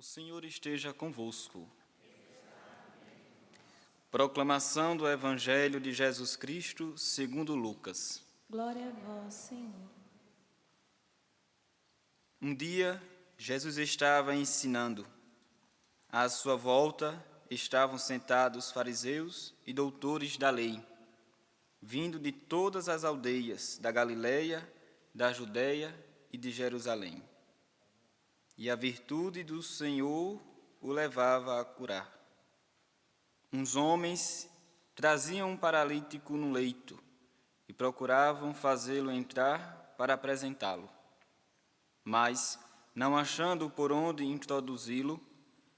Senhor esteja convosco. Proclamação do Evangelho de Jesus Cristo segundo Lucas. Glória a vós, Senhor. Um dia, Jesus estava ensinando. À sua volta estavam sentados fariseus e doutores da lei, vindo de todas as aldeias da Galileia, da Judéia e de Jerusalém. E a virtude do Senhor o levava a curar. Uns homens traziam um paralítico no leito e procuravam fazê-lo entrar para apresentá-lo. Mas, não achando por onde introduzi-lo,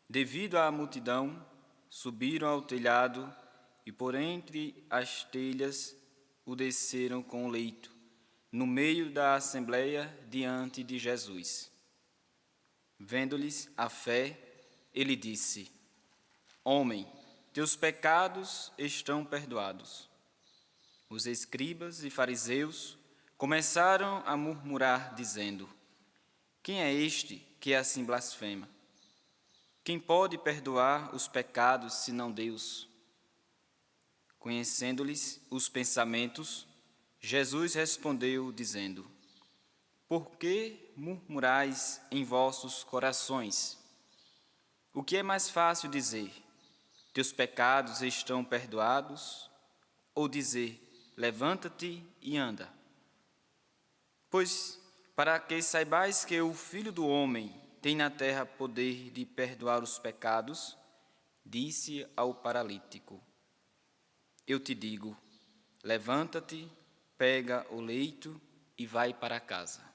devido à multidão, subiram ao telhado e por entre as telhas o desceram com o leito, no meio da assembleia diante de Jesus. Vendo-lhes a fé, ele disse: Homem, teus pecados estão perdoados. Os escribas e fariseus começaram a murmurar, dizendo: Quem é este que assim blasfema? Quem pode perdoar os pecados senão Deus? Conhecendo-lhes os pensamentos, Jesus respondeu, dizendo: Por que murmurais em vossos corações? O que é mais fácil dizer: Teus pecados estão perdoados? Ou dizer: Levanta-te e anda? Pois, para que saibais que o Filho do Homem tem na terra poder de perdoar os pecados, disse ao paralítico: Eu te digo, levanta-te, pega o leito e vai para casa.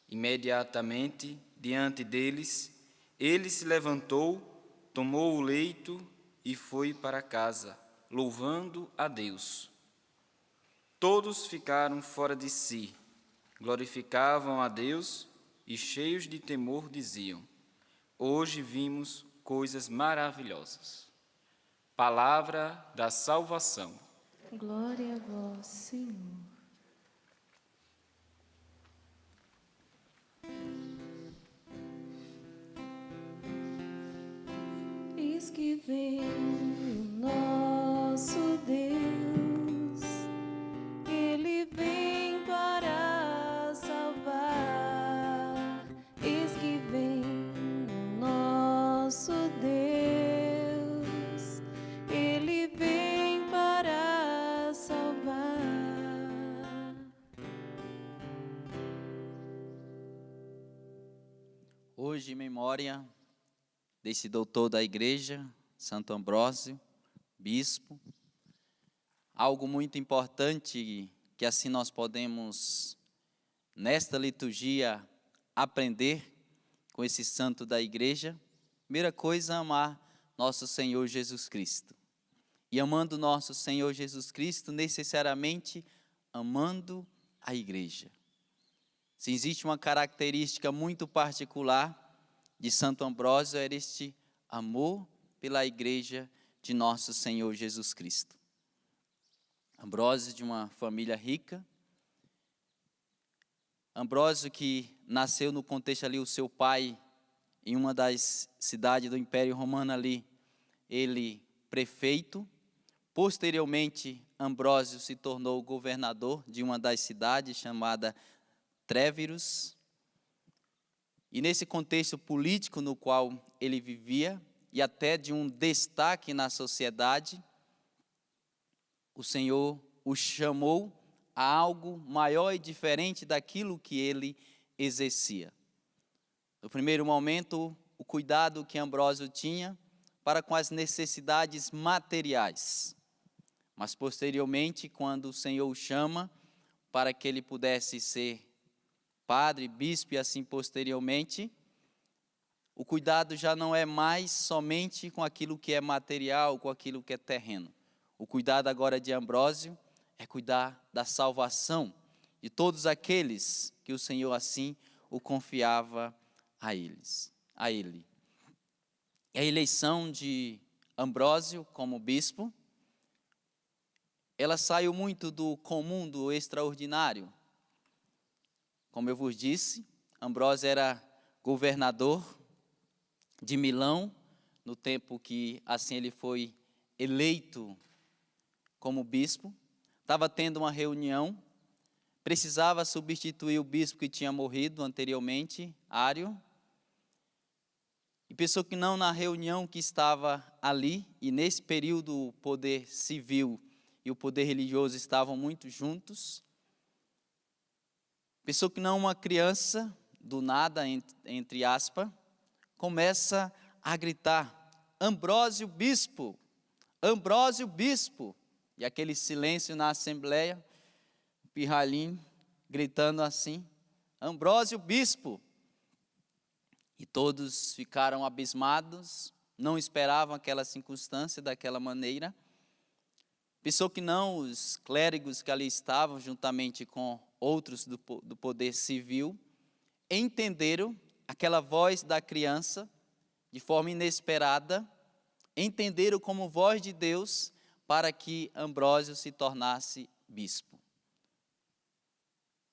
Imediatamente, diante deles, ele se levantou, tomou o leito e foi para casa, louvando a Deus. Todos ficaram fora de si, glorificavam a Deus e, cheios de temor, diziam: Hoje vimos coisas maravilhosas. Palavra da salvação. Glória a vós, Senhor. Eis que vem o nosso Deus, Ele vem para salvar. Eis que vem o nosso Deus, Ele vem para salvar. Hoje, em memória desse doutor da igreja, Santo Ambrósio, bispo, algo muito importante que assim nós podemos, nesta liturgia, aprender com esse santo da igreja. Primeira coisa, amar nosso Senhor Jesus Cristo. E amando nosso Senhor Jesus Cristo, necessariamente amando a igreja. Se existe uma característica muito particular de Santo Ambrósio, era este amor pela igreja de nosso Senhor Jesus Cristo. Ambrósio de uma família rica, Ambrósio que nasceu no contexto ali, o seu pai, em uma das cidades do Império Romano ali, ele prefeito. Posteriormente, Ambrósio se tornou governador de uma das cidades chamada Tréviros. E nesse contexto político no qual ele vivia, e até de um destaque na sociedade, o Senhor o chamou a algo maior e diferente daquilo que ele exercia. No primeiro momento, o cuidado que Ambrósio tinha para com as necessidades materiais. Mas posteriormente, quando o Senhor o chama para que ele pudesse ser padre, bispo e assim posteriormente, o cuidado já não é mais somente com aquilo que é material, com aquilo que é terreno. O cuidado agora de Ambrósio é cuidar da salvação de todos aqueles que o Senhor assim o confiava a ele. E a eleição de Ambrósio como bispo, ela saiu muito do comum, do extraordinário. Como eu vos disse, Ambrósio era governador de Milão, no tempo que assim ele foi eleito como bispo. Estava tendo uma reunião, precisava substituir o bispo que tinha morrido anteriormente, Ário. E pensou que não, na reunião que estava ali, e nesse período o poder civil e o poder religioso estavam muito juntos. Pensou que não, uma criança, do nada, entre aspas, começa a gritar: Ambrósio bispo, Ambrósio bispo. E aquele silêncio na assembleia, o pirralhinho gritando assim: Ambrósio bispo. E todos ficaram abismados, não esperavam aquela circunstância daquela maneira. Pensou que não, os clérigos que ali estavam, juntamente com outros do poder civil, entenderam aquela voz da criança de forma inesperada, entenderam como voz de Deus para que Ambrósio se tornasse bispo.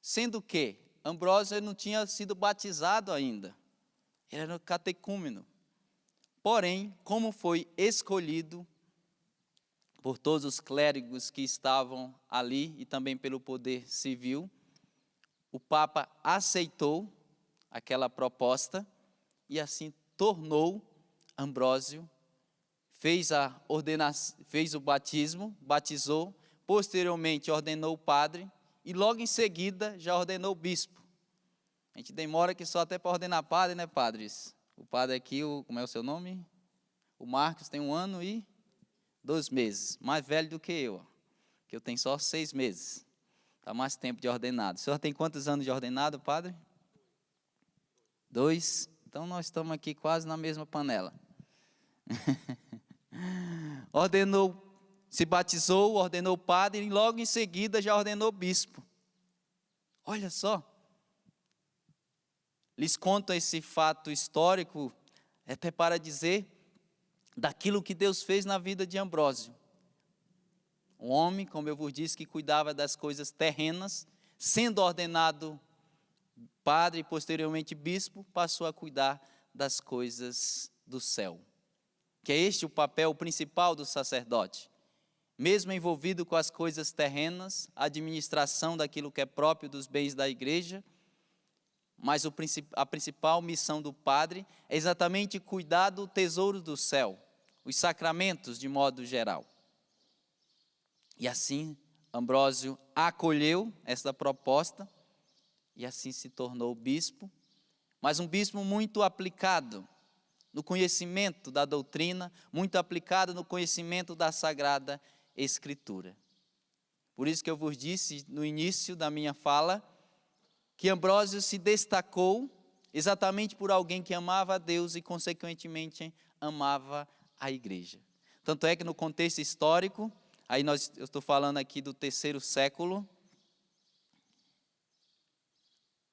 Sendo que Ambrósio não tinha sido batizado ainda. Ele era catecúmeno. Porém, como foi escolhido por todos os clérigos que estavam ali e também pelo poder civil, o Papa aceitou aquela proposta e assim tornou Ambrósio, fez o batismo, batizou, posteriormente ordenou o padre e logo em seguida já ordenou o bispo. A gente demora que só até para ordenar padre, né, padres? O padre aqui, como é o seu nome? O Marcos tem 1 ano e 2 meses, mais velho do que eu, que eu tenho só 6 meses. Está mais tempo de ordenado. O senhor tem quantos anos de ordenado, padre? 2? Então nós estamos aqui quase na mesma panela. Ordenou, se batizou, ordenou padre e logo em seguida já ordenou bispo. Olha só. Lhes conto esse fato histórico até para dizer daquilo que Deus fez na vida de Ambrósio. Um homem, como eu vos disse, que cuidava das coisas terrenas, sendo ordenado padre e posteriormente bispo, passou a cuidar das coisas do céu. Que é este o papel principal do sacerdote. Mesmo envolvido com as coisas terrenas, a administração daquilo que é próprio dos bens da igreja, mas a principal missão do padre é exatamente cuidar do tesouro do céu, os sacramentos de modo geral. E assim, Ambrósio acolheu essa proposta e assim se tornou bispo, mas um bispo muito aplicado no conhecimento da doutrina, muito aplicado no conhecimento da Sagrada Escritura. Por isso que eu vos disse no início da minha fala, que Ambrósio se destacou exatamente por alguém que amava a Deus e, consequentemente, amava a igreja. Tanto é que no contexto histórico, eu estou falando aqui do 3º século,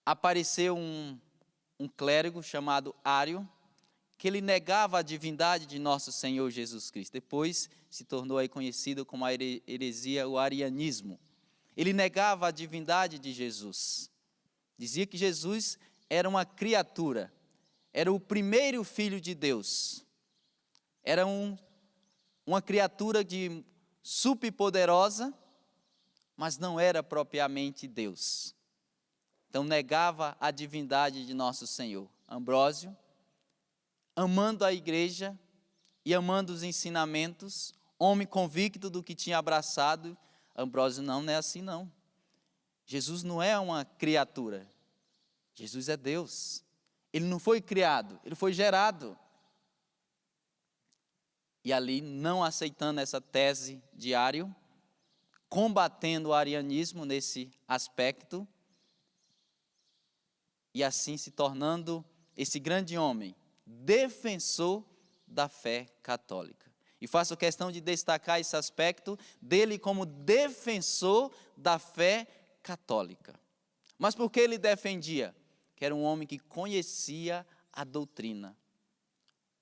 apareceu um clérigo chamado Ário, que ele negava a divindade de nosso Senhor Jesus Cristo. Depois se tornou aí conhecido como a heresia, o arianismo. Ele negava a divindade de Jesus. Dizia que Jesus era uma criatura, era o primeiro filho de Deus, era uma criatura superpoderosa, mas não era propriamente Deus. Então negava a divindade de nosso Senhor. Ambrósio, amando a igreja e amando os ensinamentos, homem convicto do que tinha abraçado, Ambrósio não é assim não. Jesus não é uma criatura, Jesus é Deus. Ele não foi criado, ele foi gerado. E ali, não aceitando essa tese de Ário, combatendo o arianismo nesse aspecto, e assim se tornando esse grande homem, defensor da fé católica. E faço questão de destacar esse aspecto dele como defensor da fé católica. Mas por que ele defendia? Que era um homem que conhecia a doutrina.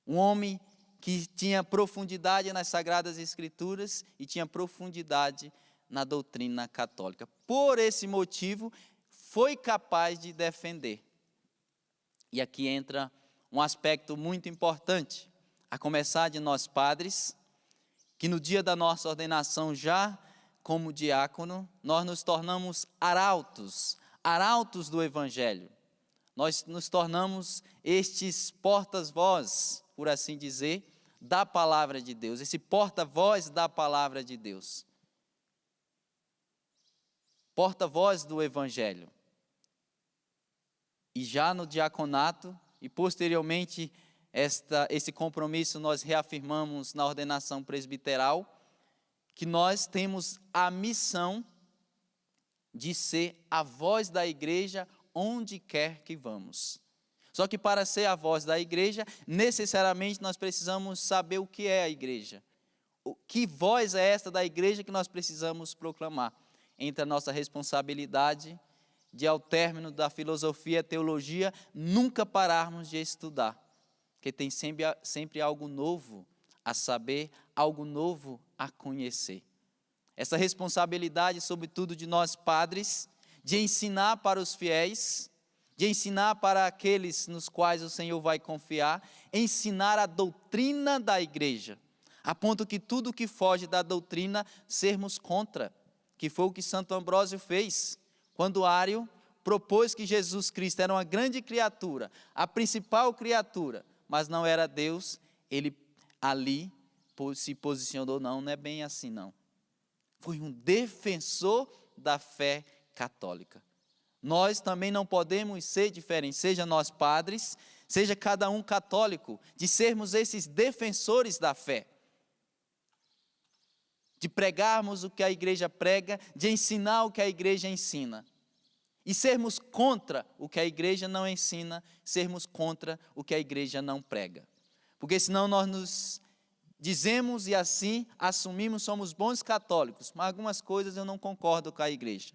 Um homem que tinha profundidade nas Sagradas Escrituras e tinha profundidade na doutrina católica. Por esse motivo, foi capaz de defender. E aqui entra um aspecto muito importante, a começar de nós padres, que no dia da nossa ordenação já como diácono, nós nos tornamos arautos do Evangelho. Nós nos tornamos estes portas-voz, por assim dizer, da palavra de Deus, esse porta-voz da palavra de Deus. Porta-voz do Evangelho. E já no diaconato, e posteriormente esse compromisso nós reafirmamos na ordenação presbiteral, que nós temos a missão de ser a voz da igreja onde quer que vamos. Só que para ser a voz da igreja, necessariamente nós precisamos saber o que é a igreja. Que voz é esta da igreja que nós precisamos proclamar? Entre a nossa responsabilidade de, ao término da filosofia e teologia, nunca pararmos de estudar. Porque tem sempre algo novo a saber, algo novo a conhecer. Essa responsabilidade, sobretudo de nós padres, de ensinar para os fiéis, de ensinar para aqueles nos quais o Senhor vai confiar, ensinar a doutrina da igreja, a ponto que tudo que foge da doutrina, sermos contra, que foi o que Santo Ambrósio fez, quando Ário propôs que Jesus Cristo era uma grande criatura, a principal criatura, mas não era Deus, ele ali se posicionou, não é bem assim não. Foi um defensor da fé católica. Nós também não podemos ser diferentes, seja nós padres, seja cada um católico, de sermos esses defensores da fé. De pregarmos o que a igreja prega, de ensinar o que a igreja ensina. E sermos contra o que a igreja não ensina, sermos contra o que a igreja não prega. Porque senão nós nos dizemos e assim assumimos, somos bons católicos, mas algumas coisas eu não concordo com a igreja.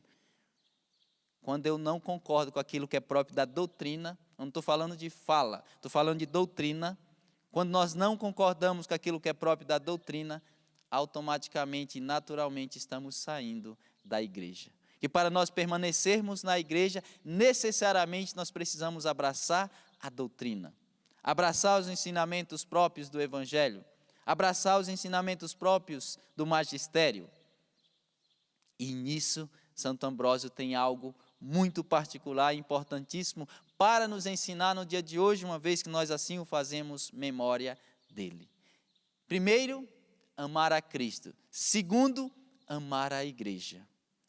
Quando eu não concordo com aquilo que é próprio da doutrina, eu não estou falando de fala, estou falando de doutrina. Quando nós não concordamos com aquilo que é próprio da doutrina, automaticamente e naturalmente estamos saindo da igreja. E para nós permanecermos na igreja, necessariamente nós precisamos abraçar a doutrina, abraçar os ensinamentos próprios do Evangelho, abraçar os ensinamentos próprios do magistério. E nisso, Santo Ambrósio tem algo muito particular e importantíssimo para nos ensinar no dia de hoje, uma vez que nós assim o fazemos memória dele. Primeiro, amar a Cristo. Segundo, amar a igreja.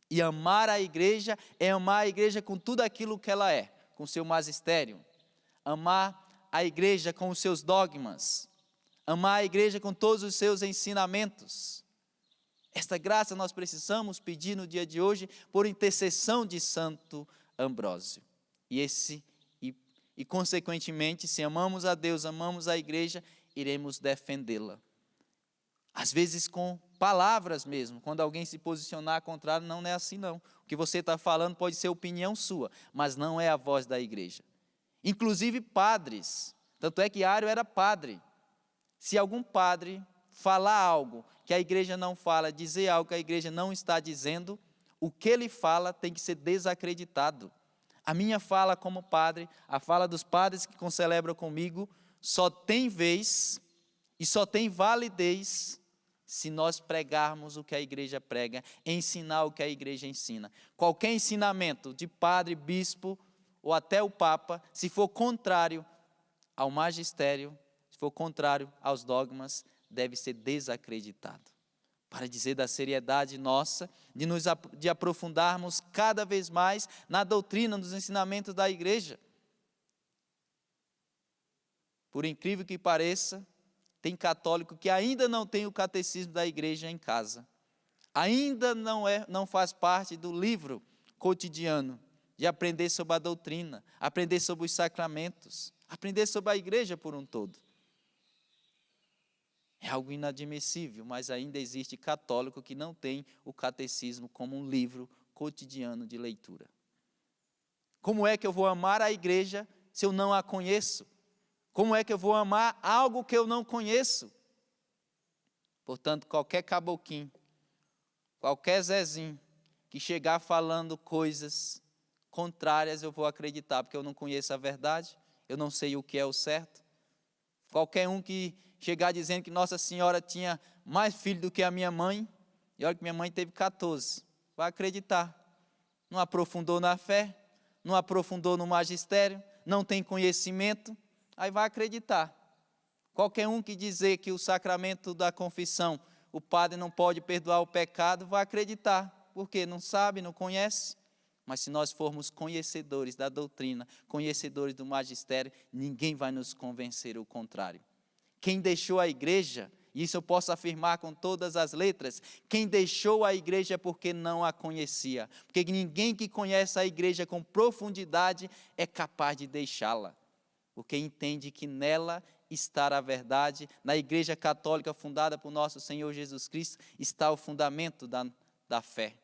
E amar a igreja é amar a igreja com tudo aquilo que ela é, com seu magistério. Amar a igreja com os seus dogmas. Amar a igreja com todos os seus ensinamentos. Esta graça nós precisamos pedir no dia de hoje por intercessão de Santo Ambrósio. E consequentemente, se amamos a Deus, amamos a igreja, iremos defendê-la. Às vezes com palavras mesmo, quando alguém se posicionar contrário, não é assim não. O que você está falando pode ser opinião sua, mas não é a voz da igreja. Inclusive padres, tanto é que Ário era padre. Se algum padre falar algo que a igreja não fala, dizer algo que a igreja não está dizendo, o que ele fala tem que ser desacreditado. A minha fala como padre, a fala dos padres que concelebram comigo, só tem vez e só tem validez se nós pregarmos o que a igreja prega, ensinar o que a igreja ensina. Qualquer ensinamento de padre, bispo ou até o papa, se for contrário ao magistério, se for contrário aos dogmas, deve ser desacreditado. Para dizer da seriedade nossa, de aprofundarmos cada vez mais na doutrina, nos ensinamentos da igreja. Por incrível que pareça, tem católico que ainda não tem o catecismo da igreja em casa. Ainda não faz parte do livro cotidiano de aprender sobre a doutrina, aprender sobre os sacramentos, aprender sobre a igreja por um todo. É algo inadmissível, mas ainda existe católico que não tem o catecismo como um livro cotidiano de leitura. Como é que eu vou amar a igreja se eu não a conheço? Como é que eu vou amar algo que eu não conheço? Portanto, qualquer caboquinho, qualquer Zezinho que chegar falando coisas contrárias, eu vou acreditar, porque eu não conheço a verdade, eu não sei o que é o certo. Qualquer um que chegar dizendo que Nossa Senhora tinha mais filhos do que a minha mãe, e olha que minha mãe teve 14, vai acreditar. Não aprofundou na fé, não aprofundou no magistério, não tem conhecimento, aí vai acreditar. Qualquer um que dizer que o sacramento da confissão, o padre não pode perdoar o pecado, vai acreditar, porque não sabe, não conhece. Mas se nós formos conhecedores da doutrina, conhecedores do magistério, ninguém vai nos convencer o contrário. Quem deixou a igreja, e isso eu posso afirmar com todas as letras, quem deixou a igreja é porque não a conhecia. Porque ninguém que conhece a igreja com profundidade é capaz de deixá-la. Porque entende que nela está a verdade, na igreja católica fundada por nosso Senhor Jesus Cristo, está o fundamento da fé.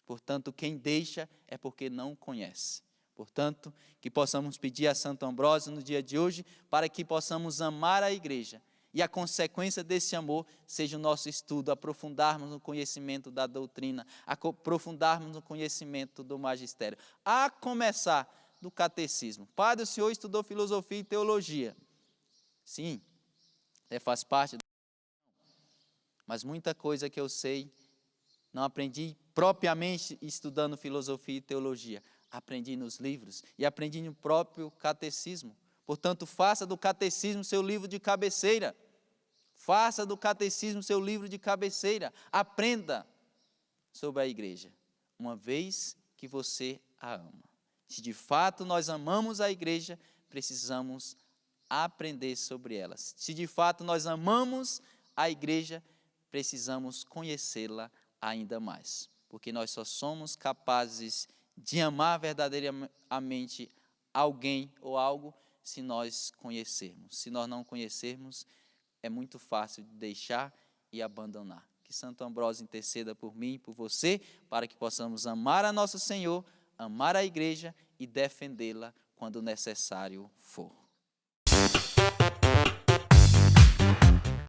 Portanto, quem deixa é porque não conhece. Portanto, que possamos pedir a Santo Ambrósio no dia de hoje, para que possamos amar a igreja, e a consequência desse amor seja o nosso estudo, aprofundarmos no conhecimento da doutrina, aprofundarmos no conhecimento do magistério, a começar do catecismo. Padre, o senhor estudou filosofia e teologia. Sim, faz parte, mas muita coisa que eu sei, não aprendi propriamente estudando filosofia e teologia, aprendi nos livros e aprendi no próprio catecismo. Portanto, faça do catecismo seu livro de cabeceira. Faça do catecismo seu livro de cabeceira. Aprenda sobre a igreja, uma vez que você a ama. Se de fato nós amamos a igreja, precisamos aprender sobre ela. Se de fato nós amamos a igreja, precisamos conhecê-la ainda mais. Porque nós só somos capazes de amar verdadeiramente alguém ou algo se nós conhecermos. Se nós não conhecermos, é muito fácil de deixar e abandonar. Que Santo Ambrósio interceda por mim e por você, para que possamos amar a nosso Senhor, amar a igreja e defendê-la quando necessário for.